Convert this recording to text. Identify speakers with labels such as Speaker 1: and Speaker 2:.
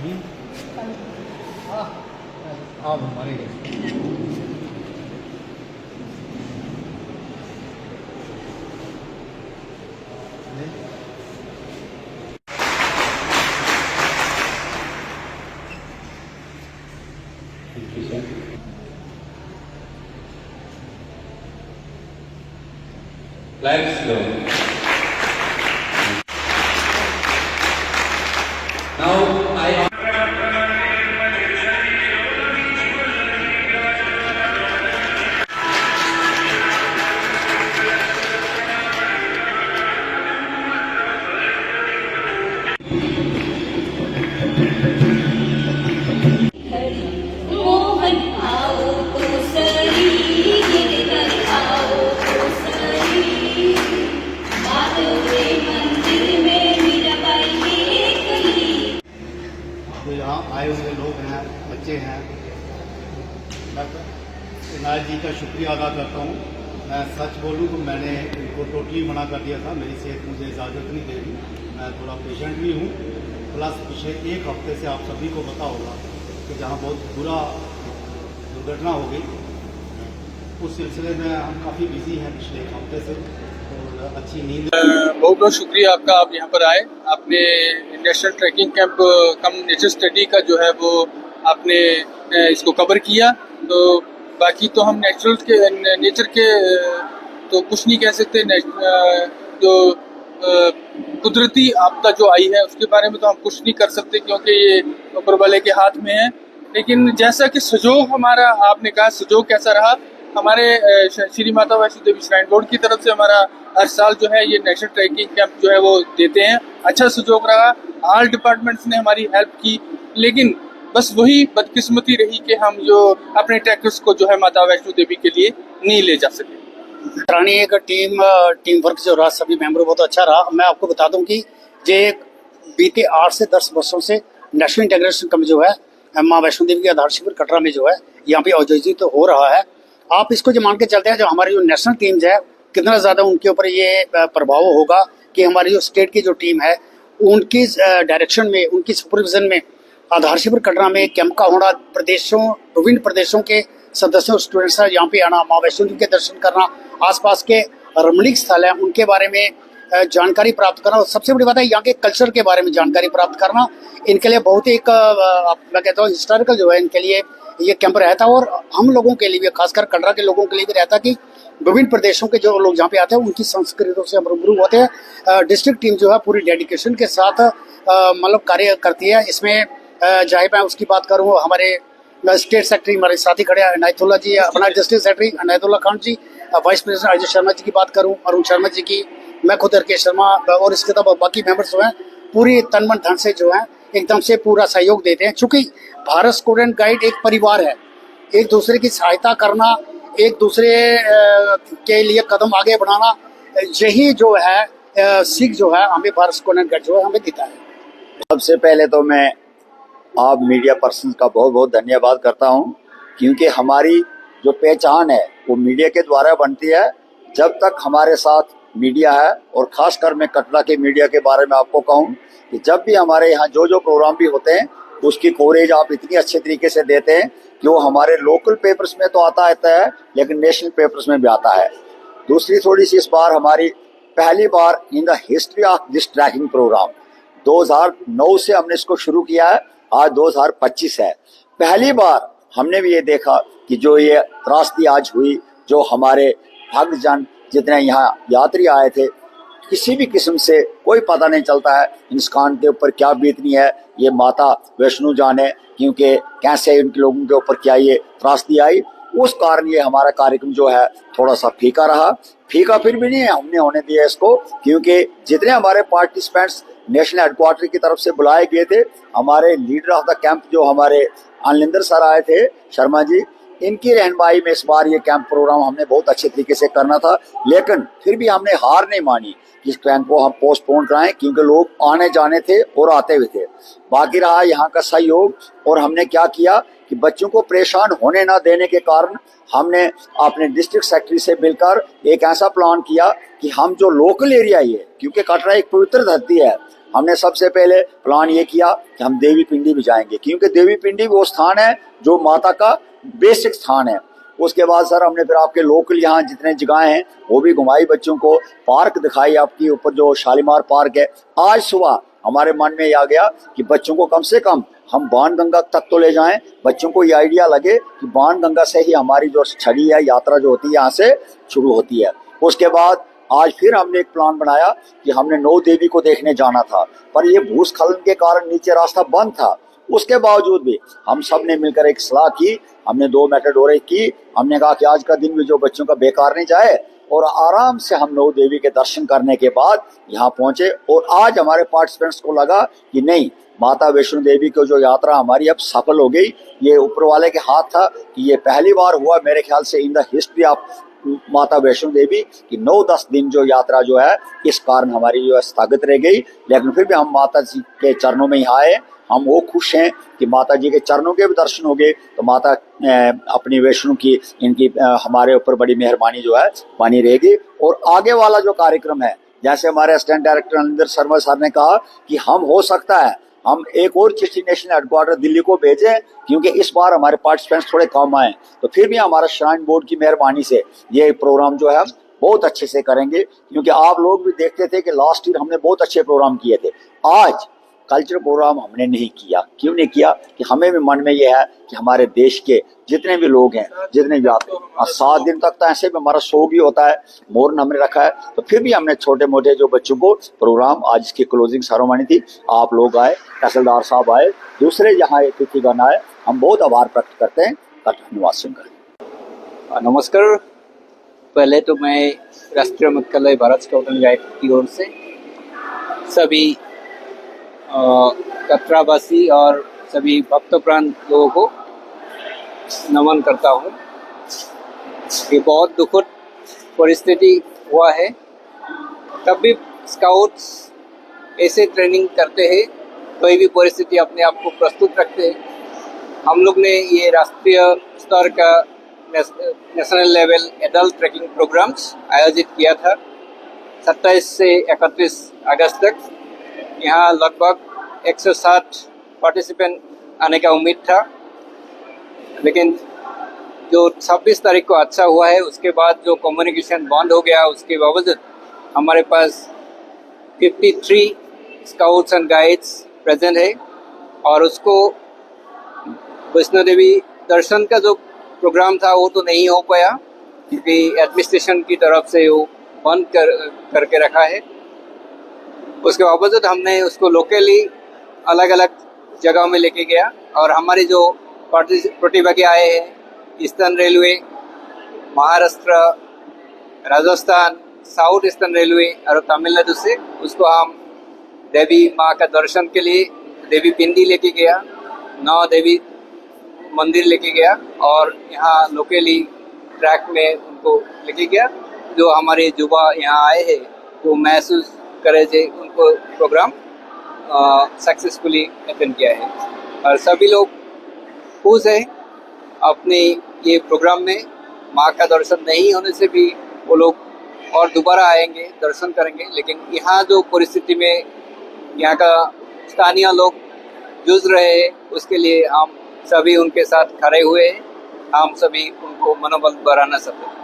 Speaker 1: जी आप हमारे
Speaker 2: Flags down. Now I
Speaker 3: Mohan आओ तो सही गिरधर आओ तो सही माधव के मंदिर में मीराबाई के कली।
Speaker 1: जो यहाँ आए हुए लोग हैं, बच्चे हैं, मैं इनायत जी का शुक्रिया अदा करता हूँ। मैं सच बोलूँ तो मैंने इनको टोटली मना कर दिया था, मेरी सेहत मुझे इजाज़त नहीं दे रही। मैं थोड़ा पेशेंट भी हूँ, प्लस पिछले एक हफ्ते से आप सभी को पता होगा कि जहाँ बहुत बुरा दुर्घटना हो गई, उस सिलसिले में हम काफ़ी बिजी हैं पिछले एक हफ्ते से और अच्छी नींद।
Speaker 4: बहुत बहुत शुक्रिया आपका, आप यहाँ पर आए। आपने नेशनल ट्रैकिंग कैंप कम नेचर स्टडी का जो है वो आपने इसको कवर किया। तो बाकी तो हम नेचर के तो कुछ नहीं कह सकते। जो कुदरती आपदा जो आई है उसके बारे में तो हम कुछ नहीं कर सकते क्योंकि ये ऊपर वाले के हाथ में है। लेकिन जैसा कि सहयोग हमारा, आपने कहा सहयोग कैसा रहा, हमारे श्री माता वैष्णो देवी श्राइन बोर्ड की तरफ से हमारा हर साल जो है ये नेशनल ट्रैकिंग कैंप जो है वो देते हैं। अच्छा सहयोग रहा, ऑल डिपार्टमेंट्स ने हमारी हेल्प की। लेकिन बस वही बदकिस्मती रही कि हम जो अपने ट्रैकर्स को जो है माता वैष्णो देवी के लिए नहीं ले जा सके।
Speaker 5: रानी एक टीम वर्क जो रहा, सभी मेंबर बहुत अच्छा रहा। मैं आपको बता दूं कि ये बीते 8 से 10 वर्षों से नेशनल इंटीग्रेशन कैंप जो है माँ वैष्णो देवी के आधार शिविर कटरा में जो है यहाँ पे आयोजित तो हो रहा है। आप इसको जो मान के चलते हैं, जो हमारी जो नेशनल टीम्स है कितना ज़्यादा उनके ऊपर ये प्रभाव होगा कि हमारी जो स्टेट की जो टीम है उनकी डायरेक्शन में, उनकी सुपरविजन में आधार शिविर कटरा में कैंप का होना, विभिन्न प्रदेशों के सदस्यों स्टूडेंट्स यहाँ पे आना, माँ वैष्णो देवी के दर्शन करना, आसपास के रमणीक स्थल हैं उनके बारे में जानकारी प्राप्त करना और सबसे बड़ी बात है यहाँ के कल्चर के बारे में जानकारी प्राप्त करना। इनके लिए बहुत ही एक मैं कहता हूँ हिस्टोरिकल जो है इनके लिए ये कैंप रहता है। और हम लोगों के लिए भी, खासकर कटरा के लोगों के लिए भी रहता है कि विभिन्न प्रदेशों के जो लोग जहाँ पे आते हैं उनकी संस्कृतियों से हम रूबरू होते हैं। डिस्ट्रिक्ट टीम जो है पूरी डेडिकेशन के साथ मतलब कार्य करती है। इसमें चाहे मैं उसकी बात करूँ, हमारे स्टेट सेक्रेटरी हमारे साथी खड़े हैं अनायतुल्ला जी, अपना डिस्ट्रिक्ट सेक्रेटरी अनायतुल्ला खान जी, वाइस प्रेसिडेंट अजय शर्मा जी की बात करूं, अरुण शर्मा जी की, मैं खुद राकेश शर्मा और इसके तब बाकी मेंबर्स जो हैं पूरी तन मन धन से जो है एकदम से पूरा सहयोग देते हैं। चूँकि भारत स्टूडेंट गाइड एक परिवार है, एक दूसरे की सहायता करना, एक दूसरे के लिए कदम आगे बढ़ाना, यही जो है सीख जो है हमें भारत स्टूडेंट गाइड जो है हमें देता है।
Speaker 6: सबसे पहले तो मैं आप मीडिया पर्सन का बहुत बहुत धन्यवाद करता हूं, क्योंकि हमारी जो पहचान है वो मीडिया के द्वारा बनती है। जब तक हमारे साथ मीडिया है, और खासकर मैं कटरा के मीडिया के बारे में आपको कहूं कि जब भी हमारे यहाँ जो प्रोग्राम भी होते हैं उसकी कवरेज आप इतनी अच्छे तरीके से देते हैं कि वो हमारे लोकल पेपर्स में तो आता है लेकिन नेशनल पेपर्स में भी आता है। दूसरी थोड़ी सी, इस बार हमारी पहली बार in the history of this tracking program 2009 से हमने इसको शुरू किया है, आज 2025 है। पहली बार हमने भी ये देखा कि जो ये त्रासदी आज हुई, जो हमारे भक्तजन जितने यहाँ यात्री आए थे, किसी भी किस्म से कोई पता नहीं चलता है इंसान के ऊपर क्या बीतनी है, ये माता वैष्णो जाने, क्योंकि कैसे उनके लोगों के ऊपर क्या ये त्रासदी आई। उस कारण ये हमारा कार्यक्रम जो है थोड़ा सा फीका रहा। फीका फिर भी नहीं है, हमने होने दिया इसको, क्योंकि जितने हमारे पार्टिसिपेंट्स नेशनल हेडक्वार्टर की तरफ से बुलाए गए थे, हमारे लीडर ऑफ द कैंप जो हमारे अनिंदर सर आए थे, शर्मा जी, इनकी रहनुमाई में इस बार ये कैंप प्रोग्राम हमने बहुत अच्छे तरीके से करना था। लेकिन फिर भी हमने हार नहीं मानी कि इस कैंप को हम पोस्टपोन कराएं, क्योंकि लोग आने जाने थे और आते हुए थे। बाकी रहा यहाँ का सहयोग, और हमने क्या किया कि बच्चों को परेशान होने ना देने के कारण हमने अपने डिस्ट्रिक्ट सेक्रेटरी से मिलकर एक ऐसा प्लान किया कि हम जो लोकल एरिया ही है, क्योंकि कटरा एक पवित्र धरती है, हमने सबसे पहले प्लान ये किया कि हम देवी पिंडी भी जाएंगे, क्योंकि देवी पिंडी वो स्थान है जो माता का बेसिक स्थान है। उसके बाद सर हमने फिर आपके लोकल यहाँ जितने जगह हैं वो भी घुमाई, बच्चों को पार्क दिखाई, आपकी ऊपर जो शालीमार पार्क है। आज सुबह हमारे मन में ये आ गया कि बच्चों को कम से कम हम बाणगंगा तक तो ले जाएं, बच्चों को ये आइडिया लगे कि बाणगंगा से ही हमारी जो छड़ी है, यात्रा जो होती है यहाँ से शुरू होती है। उसके बाद आज फिर हमने एक प्लान बनाया कि हमने नौ देवी को देखने जाना था, पर ये भूस्खलन के कारण नीचे रास्ता बंद था। उसके बावजूद भी हम सब ने मिलकर एक सलाह की, हमने 2 मेटाडोरें की। हमने कहा कि आज का दिन भी जो बच्चों का बेकार नहीं जाए, और आराम से हम नौ देवी के दर्शन करने के बाद यहाँ पहुंचे। और आज हमारे पार्टिसिपेंट्स को लगा कि नहीं, माता वैष्णो देवी की जो यात्रा हमारी अब सफल हो गई। ये ऊपर वाले के हाथ था कि ये पहली बार हुआ मेरे ख्याल से इन द हिस्ट्री ऑफ माता वैष्णो देवी कि 9-10 दिन जो यात्रा जो है इस कारण हमारी जो है स्थगित रह गई, लेकिन फिर भी हम माता जी के चरणों में यहाँ आए। हम वो खुश हैं कि माता जी के चरणों के भी दर्शन हो गए, तो माता अपनी वैष्णो की इनकी हमारे ऊपर बड़ी मेहरबानी जो है बनी रहेगी। और आगे वाला जो कार्यक्रम है, जैसे हमारे assistant director Aninder Sharma sir ने कहा कि हम हो सकता है हम एक और डेस्टिनेशन हेडक्वार्टर दिल्ली को भेजें, क्योंकि इस बार हमारे पार्टिसिपेंट्स थोड़े कम आए, तो फिर भी हमारा श्राइन बोर्ड की मेहरबानी से ये प्रोग्राम जो है बहुत अच्छे से करेंगे। क्योंकि आप लोग भी देखते थे कि लास्ट ईयर हमने बहुत अच्छे प्रोग्राम किए थे। आज कल्चर प्रोग्राम हमने नहीं किया। क्यों नहीं किया? कि हमें भी मन में यह है कि हमारे देश के जितने भी लोग हैं, जितने भी आते हैं, 7 दिन तक तो ऐसे भी हमारा शो भी होता है, मोरन हमने रखा है, तो फिर भी हमने छोटे मोटे जो बच्चों को प्रोग्राम, आज इसकी क्लोजिंग सेरेमनी थी, आप लोग आए, तहसीलदार साहब आए, दूसरे यहाँ अतिथिगण आए, हम बहुत आभार प्रकट करते हैं। धन्यवाद सुनकर।
Speaker 7: नमस्कार। पहले तो मैं राष्ट्रीय मुख्यालय भारत स्काउट एंड गाइड की ओर से सभी कटरावासी और सभी भक्तप्राण लोगों को नमन करता हूँ। ये बहुत दुखद परिस्थिति हुआ है, तब भी स्काउट्स ऐसे ट्रेनिंग करते हैं, कोई भी परिस्थिति अपने आप को प्रस्तुत रखते हैं। हम लोग ने ये राष्ट्रीय स्तर का national level adult tracking programmes आयोजित किया था 27 से 31 अगस्त तक। यहाँ लगभग 160 पार्टिसिपेंट आने का उम्मीद था, लेकिन जो 26 तारीख को अच्छा हुआ है, उसके बाद जो कम्युनिकेशन बंद हो गया, उसके बावजूद हमारे पास 53 स्काउट्स एंड गाइड्स प्रेजेंट है। और उसको वैष्णो देवी दर्शन का जो प्रोग्राम था वो तो नहीं हो पाया, क्योंकि एडमिनिस्ट्रेशन की तरफ से वो बंद करके रखा है। उसके बावजूद हमने उसको लोकली अलग अलग जगह में लेके गया, और हमारे जो प्रतिभागी आए हैं, eastern railway, Maharashtra, Rajasthan, south eastern railway और तमिलनाडु से, उसको हम देवी माँ का दर्शन के लिए देवी पिंडी लेके गया, 9 देवी मंदिर लेके गया, और यहाँ लोकली ट्रैक में उनको लेके गया। जो हमारे युवा यहाँ आए हैं वो महसूस करे थे उनको प्रोग्राम सक्सेसफुली अटेंड किया है, और सभी लोग खुश हैं अपने ये प्रोग्राम में। माँ का दर्शन नहीं होने से भी वो लोग और दोबारा आएंगे, दर्शन करेंगे। लेकिन यहाँ जो परिस्थिति में यहाँ का स्थानीय लोग जूझ रहे हैं, उसके लिए हम सभी उनके साथ खड़े हुए हैं। हम सभी उनको मनोबल बढ़ाना सकते हैं।